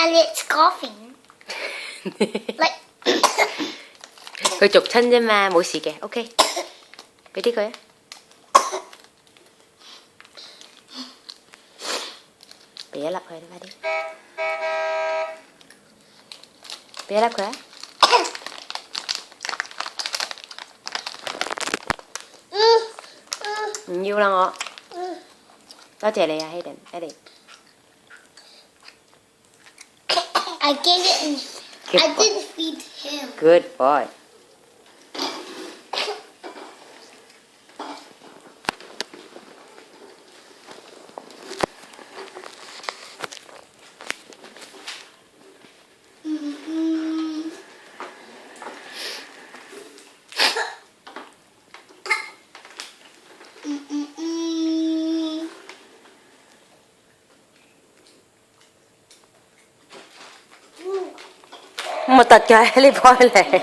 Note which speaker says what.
Speaker 1: Elliot's coughing. Like.
Speaker 2: 佢逐親啫嘛，冇事嘅。OK， 俾啲佢啊。俾一粒佢，快啲。俾一粒佢啊！唔要啦我。多謝你啊 ，Hayden，Elly。I
Speaker 1: gave it and I didn't feed him.
Speaker 2: Good boy. Một tật kìa, Elly boy này.